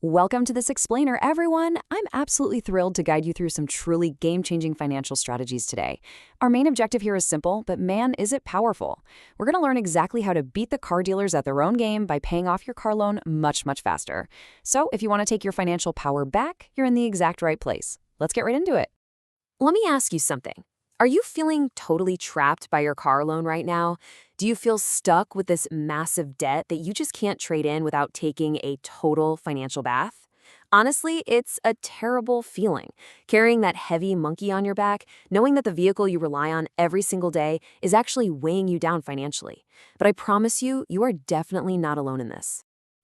Welcome to this explainer, everyone. I'm absolutely thrilled to guide you through some truly game-changing financial strategies today. Our main objective here is simple, but man, is it powerful. We're going to learn exactly how to beat the car dealers at their own game by paying off your car loan much faster. So if you want to take your financial power back, you're in the exact right place. Let's get right into it. Let me ask you something. Are you feeling totally trapped by your car loan right now? Do you feel stuck with this massive debt that you just can't trade in without taking a total financial bath? Honestly, it's a terrible feeling, carrying that heavy monkey on your back, knowing that the vehicle you rely on every single day is actually weighing you down financially. But I promise you, you are definitely not alone in this.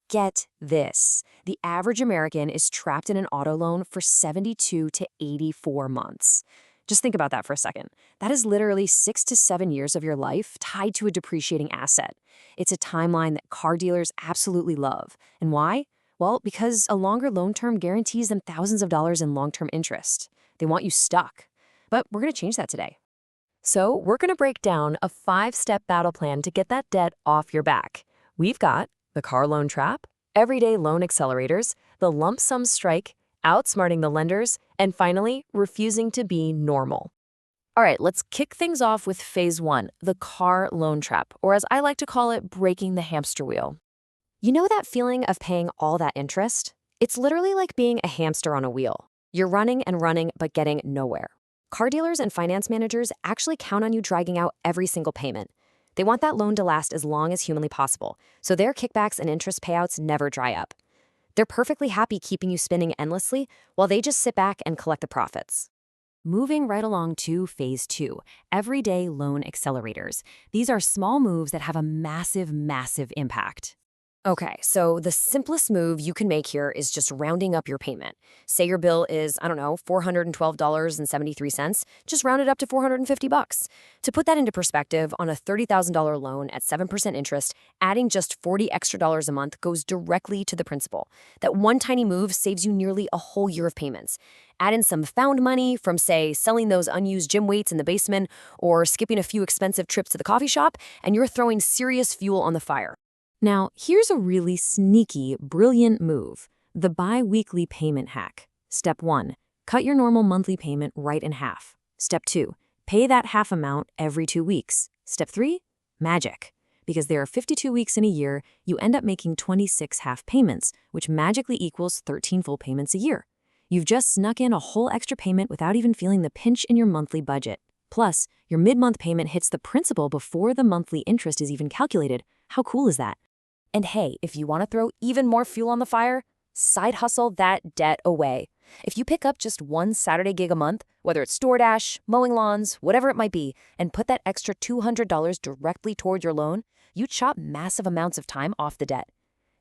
Get this. The average American is trapped in an auto loan for 72 to 84 months. Just think about that for a second. That is literally 6 to 7 years of your life tied to a depreciating asset. It's a timeline that car dealers absolutely love. And why? Well, because a longer loan term guarantees them thousands of dollars in long-term interest. They want you stuck. But we're going to change that today. So we're going to break down a 5-step battle plan to get that debt off your back. We've got the car loan trap, everyday loan accelerators, the lump sum strike, outsmarting the lenders, and finally, refusing to be normal. All right, let's kick things off with phase 1, the car loan trap, or as I like to call it, breaking the hamster wheel. You know that feeling of paying all that interest? It's literally like being a hamster on a wheel. You're running and running, but getting nowhere. Car dealers and finance managers actually count on you dragging out every single payment. They want that loan to last as long as humanly possible, so their kickbacks and interest payouts never dry up. They're perfectly happy keeping you spinning endlessly while they just sit back and collect the profits. Moving right along to phase 2, everyday loan accelerators. These are small moves that have a massive impact. Okay, so the simplest move you can make here is just rounding up your payment. Say your bill is, $412.73. Just round it up to $450. To put that into perspective, on a $30,000 loan at 7% interest, adding just $40 extra a month goes directly to the principal. That one tiny move saves you nearly a whole year of payments. Add in some found money from, say, selling those unused gym weights in the basement or skipping a few expensive trips to the coffee shop, and you're throwing serious fuel on the fire. Now, here's a really sneaky, brilliant move, the bi-weekly payment hack. Step 1, cut your normal monthly payment right in half. Step 2, pay that half amount every 2 weeks. Step 3, magic. Because there are 52 weeks in a year, you end up making 26 half payments, which magically equals 13 full payments a year. You've just snuck in a whole extra payment without even feeling the pinch in your monthly budget. Plus, your mid-month payment hits the principal before the monthly interest is even calculated. How cool is that? And hey, if you want to throw even more fuel on the fire, side hustle that debt away. If you pick up just one Saturday gig a month, whether it's DoorDash, mowing lawns, whatever it might be, and put that extra $200 directly toward your loan, you chop massive amounts of time off the debt.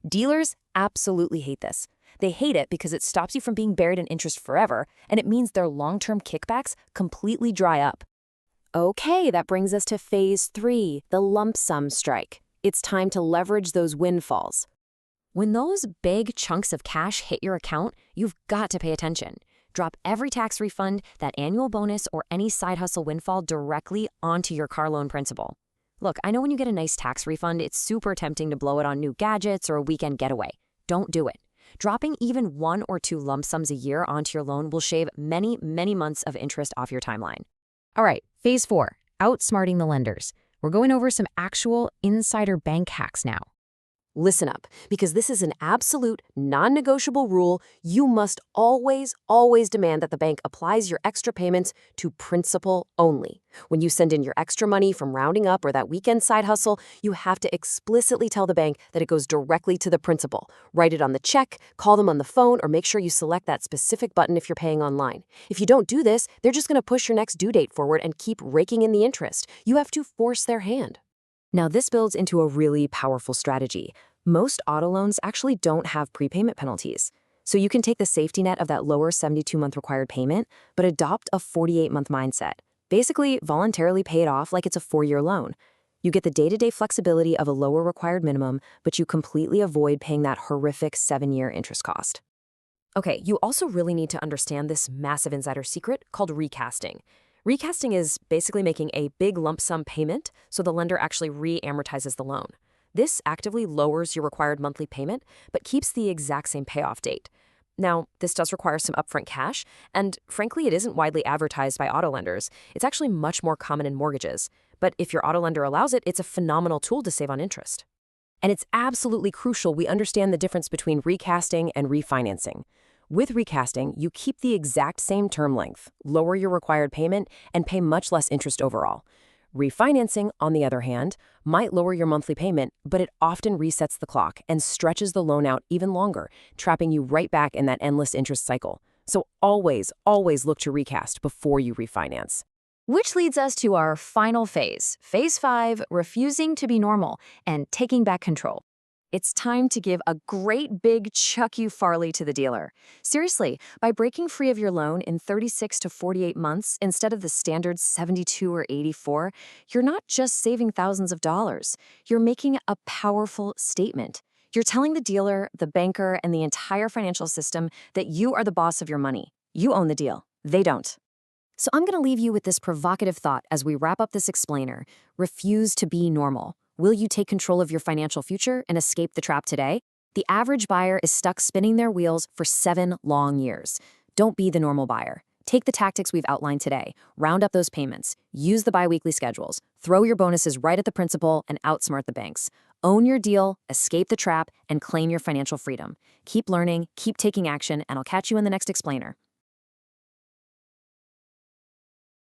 Dealers absolutely hate this. They hate it because it stops you from being buried in interest forever, and it means their long-term kickbacks completely dry up. Okay, that brings us to phase 3, the lump sum strike. It's time to leverage those windfalls. When those big chunks of cash hit your account, you've got to pay attention. Drop every tax refund, that annual bonus, or any side hustle windfall directly onto your car loan principal. Look, I know when you get a nice tax refund, it's super tempting to blow it on new gadgets or a weekend getaway. Don't do it. Dropping even 1 or 2 lump sums a year onto your loan will shave many months of interest off your timeline. All right, phase 4, outsmarting the lenders. We're going over some actual insider bank hacks now. Listen up, because this is an absolute, non-negotiable rule. You must always demand that the bank applies your extra payments to principal only. When you send in your extra money from rounding up or that weekend side hustle, you have to explicitly tell the bank that it goes directly to the principal. Write it on the check, call them on the phone, or make sure you select that specific button if you're paying online. If you don't do this, they're just going to push your next due date forward and keep raking in the interest. You have to force their hand. Now, this builds into a really powerful strategy. Most auto loans actually don't have prepayment penalties. So you can take the safety net of that lower 72-month required payment, but adopt a 48-month mindset. Basically, voluntarily pay it off like it's a 4-year loan. You get the day-to-day flexibility of a lower required minimum, but you completely avoid paying that horrific 7-year interest cost. Okay, you also really need to understand this massive insider secret called recasting. Recasting is basically making a big lump sum payment so the lender actually re-amortizes the loan. This actively lowers your required monthly payment, but keeps the exact same payoff date. Now, this does require some upfront cash, and frankly, it isn't widely advertised by auto lenders. It's actually much more common in mortgages. But if your auto lender allows it, it's a phenomenal tool to save on interest. And it's absolutely crucial we understand the difference between recasting and refinancing. With recasting, you keep the exact same term length, lower your required payment, and pay much less interest overall. Refinancing, on the other hand, might lower your monthly payment, but it often resets the clock and stretches the loan out even longer, trapping you right back in that endless interest cycle. So always, always look to recast before you refinance. Which leads us to our final phase, phase 5, refusing to be normal and taking back control. It's time to give a great big Chuck You Farley to the dealer. Seriously, by breaking free of your loan in 36 to 48 months instead of the standard 72 or 84, you're not just saving thousands of dollars. You're making a powerful statement. You're telling the dealer, the banker, and the entire financial system that you are the boss of your money. You own the deal. They don't. So I'm going to leave you with this provocative thought as we wrap up this explainer. Refuse to be normal. Will you take control of your financial future and escape the trap today? The average buyer is stuck spinning their wheels for 7 long years. Don't be the normal buyer. Take the tactics we've outlined today. Round up those payments. Use the biweekly schedules. Throw your bonuses right at the principal and outsmart the banks. Own your deal, escape the trap, and claim your financial freedom. Keep learning, keep taking action, and I'll catch you in the next explainer.